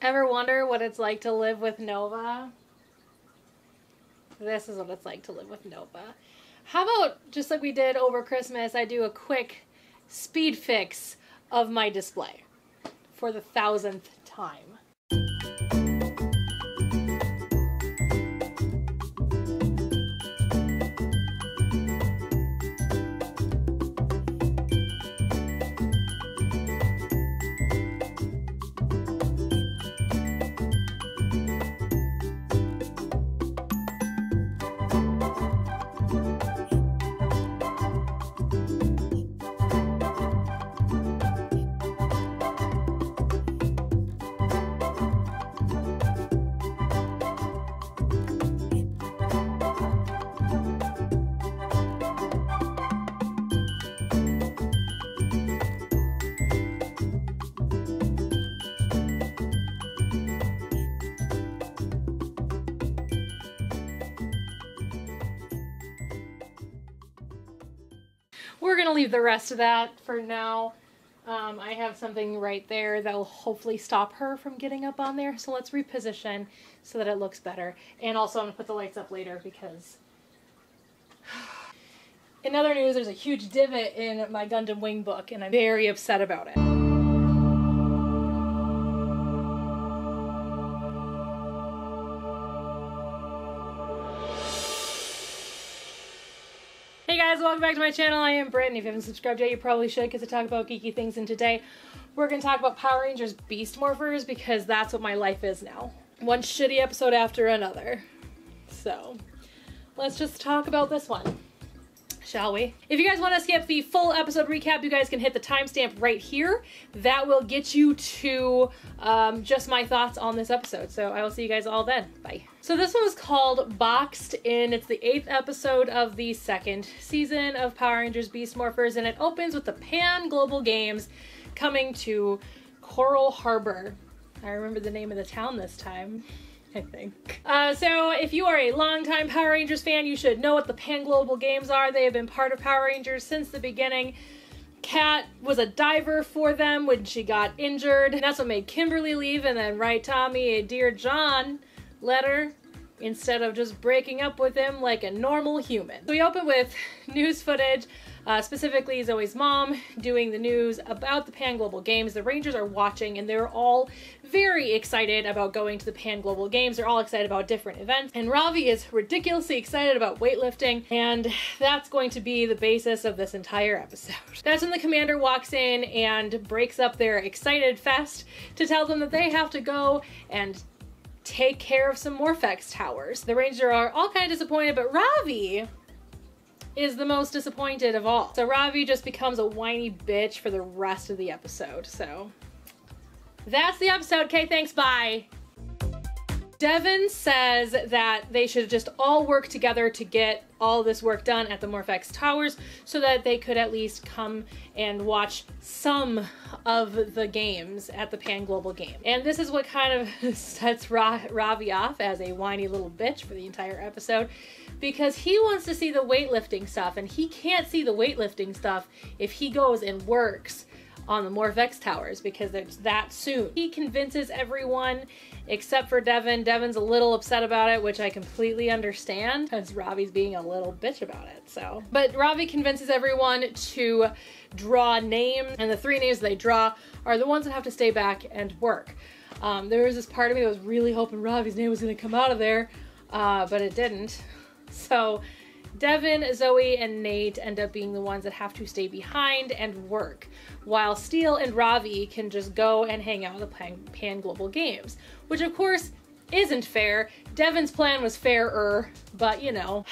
Ever wonder what it's like to live with Nova? This is what it's like to live with Nova. How about, just like we did over Christmas, I do a quick speed fix of my display for the 1000th time. We're gonna leave the rest of that for now. I have something right there that will hopefully stop her from getting up on there. So let's reposition so that it looks better. And also I'm gonna put the lights up later because in other news, there's a huge divot in my Gundam Wing book and I'm very upset about it. Hey guys, welcome back to my channel. I am Britt, and if you haven't subscribed yet, you probably should because I talk about geeky things, and today we're going to talk about Power Rangers Beast Morphers because that's what my life is now. One shitty episode after another. So, let's just talk about this one, shall we? If you guys want to skip the full episode recap, you guys can hit the timestamp right here. That will get you to just my thoughts on this episode. So I will see you guys all then. Bye. So this one was called Boxed In. It's the 8th episode of the 2nd season of Power Rangers Beast Morphers, and it opens with the Pan Global Games coming to Coral Harbor. I remember the name of the town this time, I think. So if you are a longtime Power Rangers fan, you should know what the Pan Global Games are. They have been part of Power Rangers since the beginning. Kat was a diver for them when she got injured. And that's what made Kimberly leave and then write Tommy a Dear John letter instead of just breaking up with him like a normal human. So we open with news footage, specifically Zoe's mom doing the news about the Pan Global Games. The Rangers are watching and they're all very excited about going to the Pan Global Games. They're all excited about different events. And Ravi is ridiculously excited about weightlifting, and that's going to be the basis of this entire episode. That's when the commander walks in and breaks up their excited fest to tell them that they have to go and take care of some Morphex towers. The Rangers are all kind of disappointed, but Ravi is the most disappointed of all. So Ravi just becomes a whiny bitch for the rest of the episode. So that's the episode. Okay, thanks, bye. Devin says that they should just all work together to get all this work done at the Morphex Towers so that they could at least come and watch some of the games at the Pan Global Game. And this is what kind of sets Ravi off as a whiny little bitch for the entire episode, because he wants to see the weightlifting stuff, and he can't see the weightlifting stuff if he goes and works on the Morphex Towers because it's that soon. He convinces everyone except for Devin. Devin's a little upset about it, which I completely understand because Ravi's being a little bitch about it. So, but Ravi convinces everyone to draw names, and the 3 names they draw are the ones that have to stay back and work. There was this part of me that was really hoping Ravi's name was going to come out of there, but it didn't. So Devin, Zoe, and Nate end up being the ones that have to stay behind and work, while Steele and Ravi can just go and hang out at the Pan Global Games, which of course isn't fair. Devin's plan was fairer, but you know,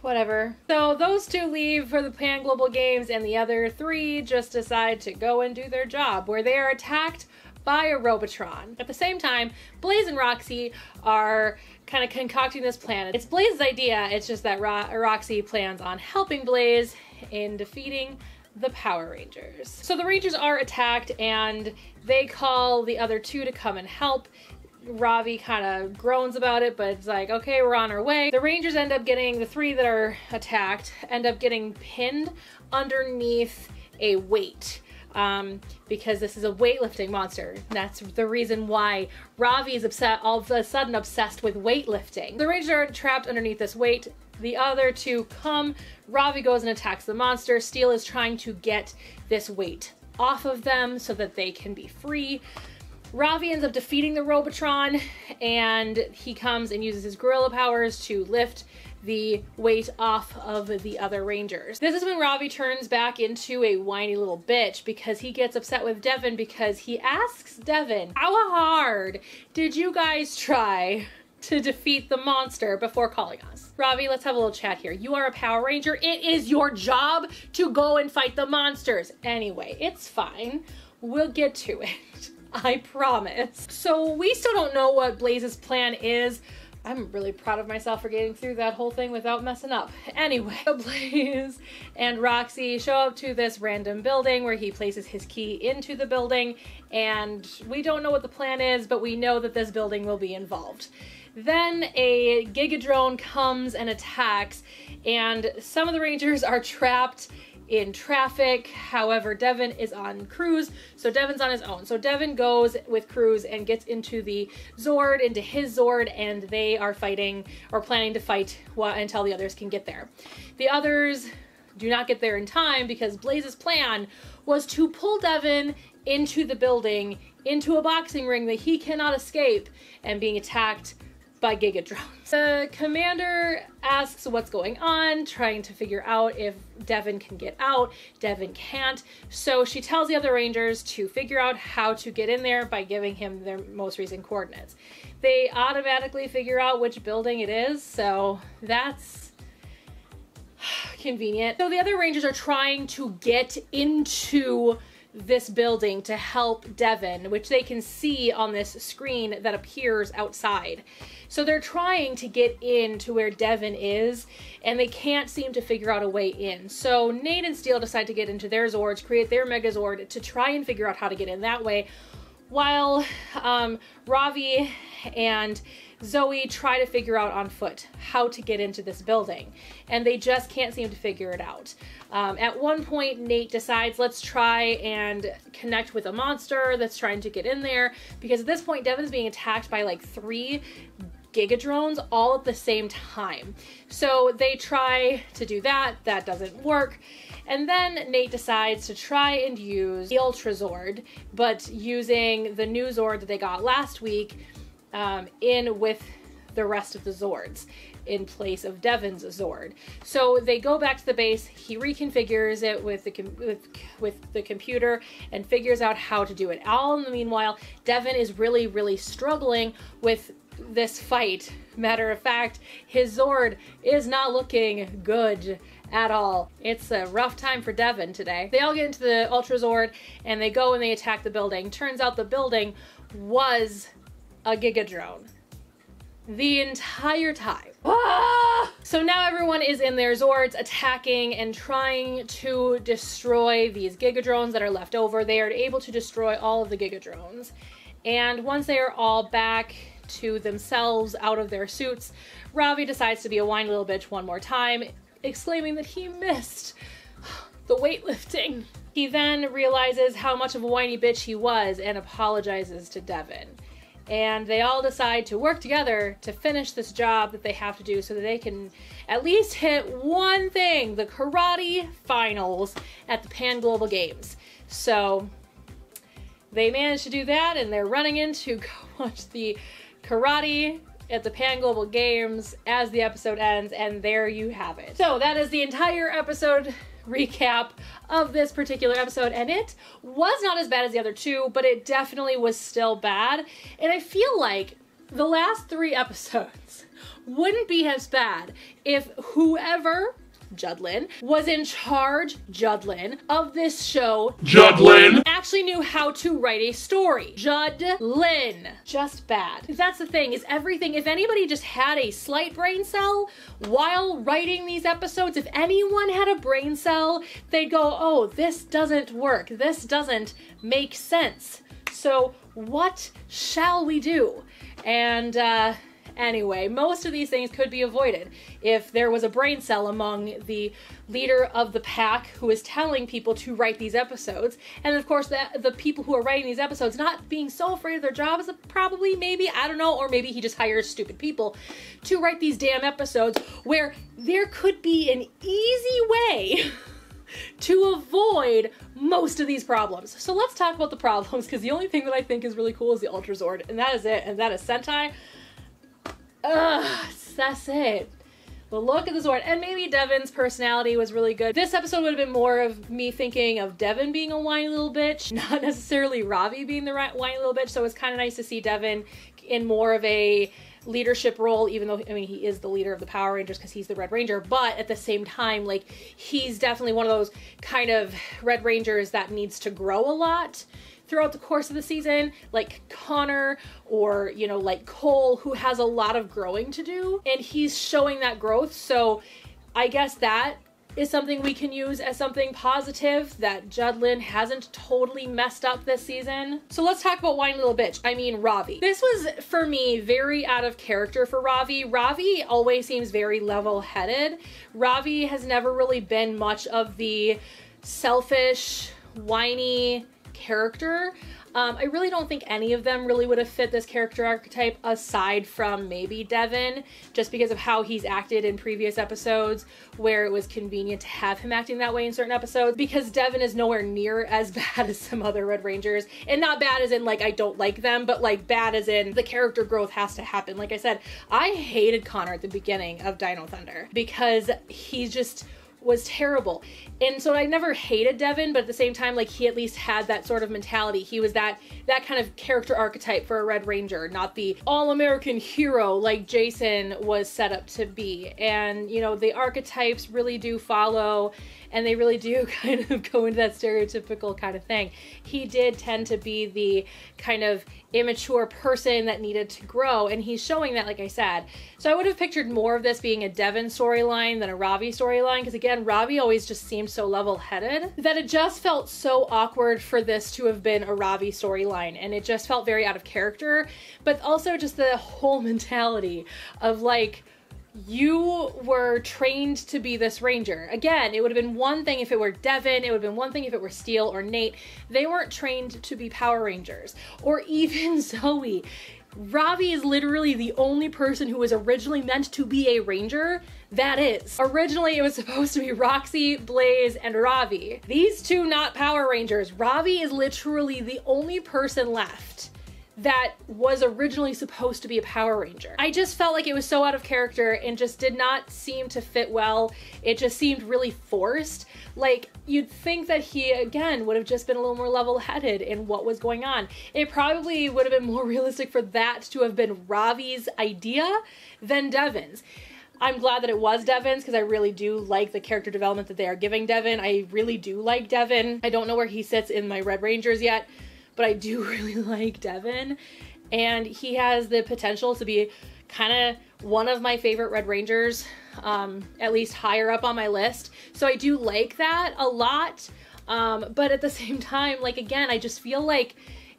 whatever. So those 2 leave for the Pan Global Games, and the other 3 just decide to go and do their job, where they are attacked by a Robotron. At the same time, Blaze and Roxy are kind of concocting this plan. It's Blaze's idea, it's just that Roxy plans on helping Blaze in defeating the Power Rangers. So the Rangers are attacked and they call the other 2 to come and help. Ravi kind of groans about it, but it's like, okay, we're on our way. The Rangers end up getting, the 3 that are attacked end up getting pinned underneath a weight. because this is a weightlifting monster. That's the reason why Ravi is all of a sudden obsessed with weightlifting. The Rangers are trapped underneath this weight. The other two come. Ravi goes and attacks the monster. Steel is trying to get this weight off of them so that they can be free. Ravi ends up defeating the Robotron, and he comes and uses his gorilla powers to lift the weight off of the other Rangers. This is when Ravi turns back into a whiny little bitch because he gets upset with Devin because he asks Devin, how hard did you guys try to defeat the monster before calling us? Ravi, let's have a little chat here. You are a Power Ranger. It is your job to go and fight the monsters. Anyway, it's fine. We'll get to it. I promise. So we still don't know what Blaze's plan is. I'm really proud of myself for getting through that whole thing without messing up. Anyway, Blaze and Roxy show up to this random building where he places his key into the building, and we don't know what the plan is, but we know that this building will be involved. Then a Gigadrone comes and attacks, and some of the Rangers are trapped in traffic. However, Devin is on Cruz, so Devin's on his own. So Devin goes with Cruz and gets into the Zord, into his Zord, and they are fighting, or planning to fight until the others can get there. The others do not get there in time because Blaze's plan was to pull Devin into the building, into a boxing ring that he cannot escape, and being attacked by Gigadrones. The commander asks what's going on, trying to figure out if Devin can get out. Devin can't, so she tells the other Rangers to figure out how to get in there by giving him their most recent coordinates. They automatically figure out which building it is, so that's convenient. So the other Rangers are trying to get into this building to help Devin, which they can see on this screen that appears outside. So they're trying to get in to where Devin is, and they can't seem to figure out a way in. So Nate and Steel decide to get into their Zords, create their Megazord to try and figure out how to get in that way, while Ravi and Zoe try to figure out on foot how to get into this building, and they just can't seem to figure it out. At one point, Nate decides, let's try and connect with a monster that's trying to get in there, because at this point, Devin's being attacked by like 3 Gigadrones all at the same time. So they try to do that, that doesn't work. And then Nate decides to try and use the Ultra Zord, but using the new Zord that they got last week in with the rest of the Zords in place of Devin's Zord. So they go back to the base, he reconfigures it with the computer and figures out how to do it. All in the meanwhile, Devin is really struggling with this fight. Matter of fact, his Zord is not looking good at all. It's a rough time for Devin today. They all get into the Ultra Zord and they go and they attack the building. Turns out the building was a Gigadrone the entire time. Ah! So now everyone is in their Zords attacking and trying to destroy these Gigadrones that are left over. They are able to destroy all of the Gigadrones. And once they are all back to themselves out of their suits, Ravi decides to be a whiny little bitch one more time, exclaiming that he missed the weightlifting. He then realizes how much of a whiny bitch he was and apologizes to Devin. And they all decide to work together to finish this job that they have to do so that they can at least hit one thing, the karate finals at the Pan Global Games. So they managed to do that, and they're running in to go watch the karate at the Pan Global Games as the episode ends, and there you have it. So that is the entire episode recap of this particular episode, and it was not as bad as the other 2, but it definitely was still bad. And I feel like the last 3 episodes wouldn't be as bad if whoever Judlin was in charge, Judlin, of this show, Judlin, actually knew how to write a story. Judlin. Just bad. That's the thing, is everything, if anybody just had a slight brain cell while writing these episodes, if anyone had a brain cell, they'd go, oh, this doesn't work. This doesn't make sense. So what shall we do? And Anyway, most of these things could be avoided if there was a brain cell among the leader of the pack who is telling people to write these episodes. And of course, the people who are writing these episodes not being so afraid of their jobs, probably, maybe, I don't know, or maybe he just hires stupid people to write these damn episodes where there could be an easy way to avoid most of these problems. So let's talk about the problems, because the only thing that I think is really cool is the Ultrazord, and that is it, and that is Sentai. That's it. The look of the Zord, and maybe Devon's personality was really good. This episode would have been more of me thinking of Devon being a whiny little bitch, not necessarily Ravi being the whiny little bitch, so it's kind of nice to see Devon in more of a leadership role, even though, I mean, he is the leader of the Power Rangers because he's the Red Ranger, but at the same time, like, he's definitely one of those kind of Red Rangers that needs to grow a lot throughout the course of the season, like Connor or, you know, like Cole, who has a lot of growing to do, and he's showing that growth. So I guess that is something we can use as something positive, that Judlin hasn't totally messed up this season. So let's talk about whiny little bitch. I mean, Ravi. This was, for me, very out of character for Ravi. Ravi always seems very level-headed. Ravi has never really been much of the selfish, whiny character. I really don't think any of them really would have fit this character archetype, aside from maybe Devon, just because of how he's acted in previous episodes where it was convenient to have him acting that way in certain episodes, because Devon is nowhere near as bad as some other Red Rangers. And not bad as in, like, I don't like them, but, like, bad as in the character growth has to happen. Like I said, I hated Connor at the beginning of Dino Thunder because he just was terrible. And so I never hated Devon, but at the same time, like, he at least had that sort of mentality. He was that kind of character archetype for a Red Ranger, not the all-American hero like Jason was set up to be. And, you know, the archetypes really do follow, and they really do kind of go into that stereotypical kind of thing. He did tend to be the kind of immature person that needed to grow, and he's showing that, like I said. So I would have pictured more of this being a Devon storyline than a Ravi storyline, because again, Ravi always just seemed so level-headed that it just felt so awkward for this to have been a Ravi storyline, and it just felt very out of character. But also just the whole mentality of, like, you were trained to be this ranger. Again, it would have been one thing if it were Devon, it would have been one thing if it were Steel or Nate. They weren't trained to be Power Rangers. Or even Zoe. Ravi is literally the only person who was originally meant to be a ranger that is. Originally, it was supposed to be Roxy, Blaze, and Ravi. These two not Power Rangers. Ravi is literally the only person left that was originally supposed to be a Power Ranger. I just felt like it was so out of character and just did not seem to fit well. It just seemed really forced. Like, you'd think that he, again, would have just been a little more level-headed in what was going on. It probably would have been more realistic for that to have been Ravi's idea than Devon's. I'm glad that it was Devon's, because I really do like the character development that they are giving Devon. I really do like Devon. I don't know where he sits in my Red Rangers yet, but I do really like Devon, and he has the potential to be kind of one of my favorite Red Rangers, at least higher up on my list. So I do like that a lot, but at the same time, like, again, I just feel like,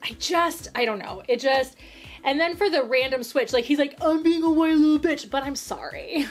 I don't know, it just, and then for the random switch, like, he's like, I'm being a whiny little bitch, but I'm sorry.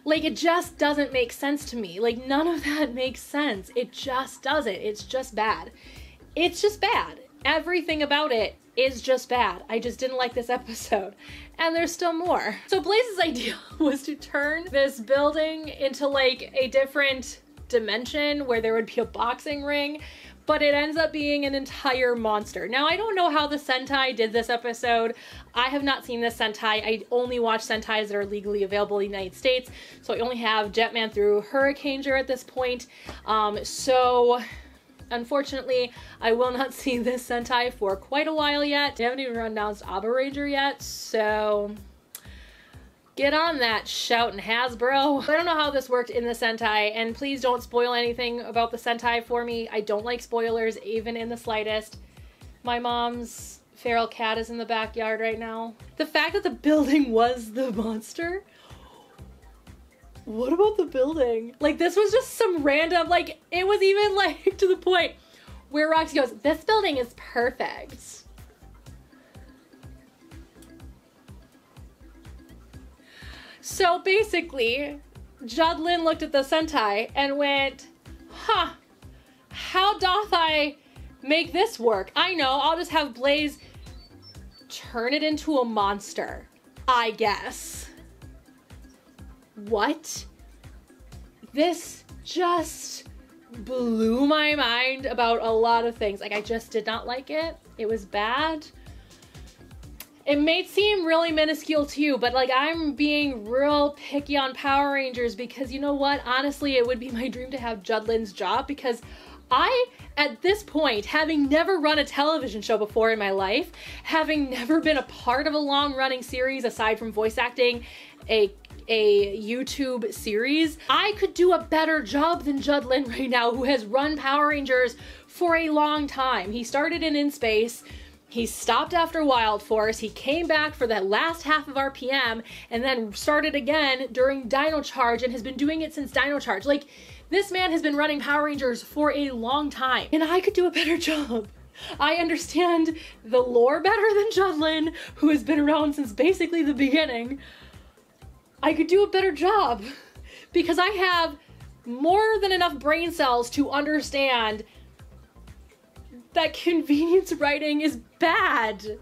Like, it just doesn't make sense to me. Like, none of that makes sense. It just doesn't. It's just bad. It's just bad. Everything about it is just bad. I just didn't like this episode. And there's still more. So Blaze's idea was to turn this building into, like, a different dimension where there would be a boxing ring, but it ends up being an entire monster. Now, I don't know how the Sentai did this episode. I have not seen this Sentai. I only watch Sentais that are legally available in the United States, so I only have Jetman through Hurricaneger at this point. So unfortunately, I will not see this Sentai for quite a while yet. They haven't even announced Aba Ranger yet, so get on that, shoutin' Hasbro. I don't know how this worked in the Sentai, and please don't spoil anything about the Sentai for me. I don't like spoilers, even in the slightest. My mom's feral cat is in the backyard right now. The fact that the building was the monster. What about the building? Like, this was just some random, like, it was even, like, to the point where Roxy goes, this building is perfect. So basically, Judlin looked at the Sentai and went, huh, how doth I make this work? I know, I'll just have Blaze turn it into a monster, I guess. What? This just blew my mind about a lot of things. Like, I just did not like it. It was bad. It may seem really minuscule to you, but like, I'm being real picky on Power Rangers because you know what? Honestly, it would be my dream to have Judlin's job because I, at this point, having never run a television show before in my life, having never been a part of a long-running series aside from voice acting, a YouTube series, I could do a better job than Judlin right now, who has run Power Rangers for a long time. He started in Space, he stopped after Wild Force, he came back for that last half of RPM, and then started again during Dino Charge and has been doing it since Dino Charge. Like, this man has been running Power Rangers for a long time, and I could do a better job. I understand the lore better than Judlin, who has been around since basically the beginning. I could do a better job because I have more than enough brain cells to understand that convenience writing is bad.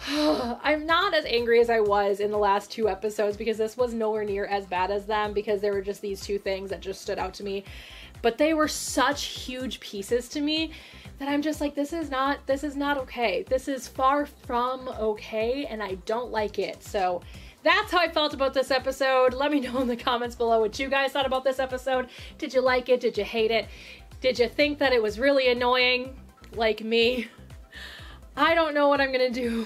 I'm not as angry as I was in the last 2 episodes because this was nowhere near as bad as them because there were just these 2 things that just stood out to me. But they were such huge pieces to me that I'm just like, this is not okay. This is far from okay and I don't like it. So that's how I felt about this episode. Let me know in the comments below what you guys thought about this episode. Did you like it? Did you hate it? Did you think that it was really annoying like me? I don't know what I'm gonna do.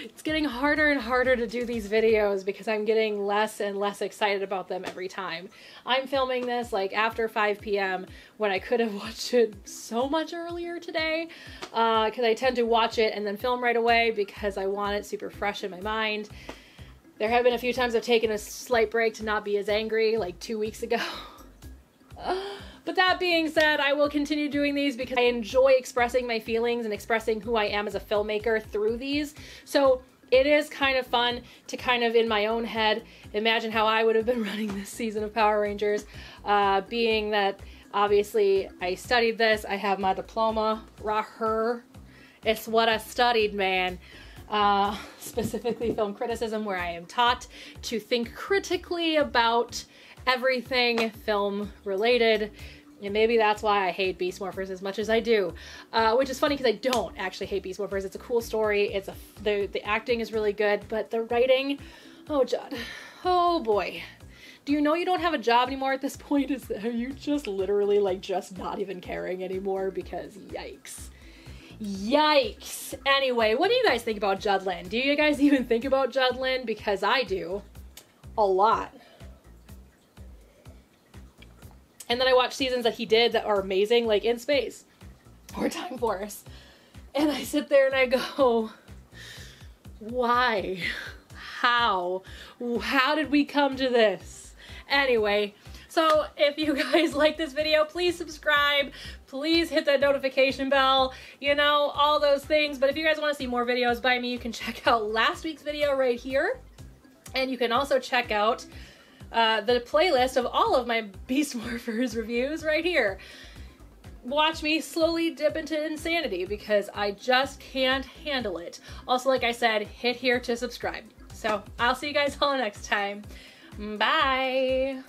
It's getting harder and harder to do these videos because I'm getting less and less excited about them every time. I'm filming this like after 5 p.m. when I could have watched it so much earlier today because I tend to watch it and then film right away because I want it super fresh in my mind. There have been a few times I've taken a slight break to not be as angry, like 2 weeks ago. But that being said, I will continue doing these because I enjoy expressing my feelings and expressing who I am as a filmmaker through these. So it is kind of fun to kind of, in my own head, imagine how I would have been running this season of Power Rangers, being that obviously I studied this, I have my diploma, it's what I studied, man. Specifically film criticism, where I am taught to think critically about everything film related, and maybe that's why I hate Beast Morphers as much as I do, which is funny because I don't actually hate Beast Morphers. It's a cool story, the acting is really good, but the writing, oh Judd, oh boy. Do you know you don't have a job anymore at this point? Are you just literally like just not even caring anymore? Because yikes. Yikes. Anyway, what do you guys think about Judlin? Do you guys even think about Judlin? Because I do. A lot. And then I watch seasons that he did that are amazing, like In Space or Time Force. And I sit there and I go, why? How? How did we come to this? Anyway, so if you guys like this video, please subscribe. Please hit that notification bell, you know, all those things. But if you guys want to see more videos by me, you can check out last week's video right here. And you can also check out the playlist of all of my Beast Morphers reviews right here. Watch me slowly dip into insanity because I just can't handle it. Also, like I said, hit here to subscribe. So I'll see you guys all next time. Bye.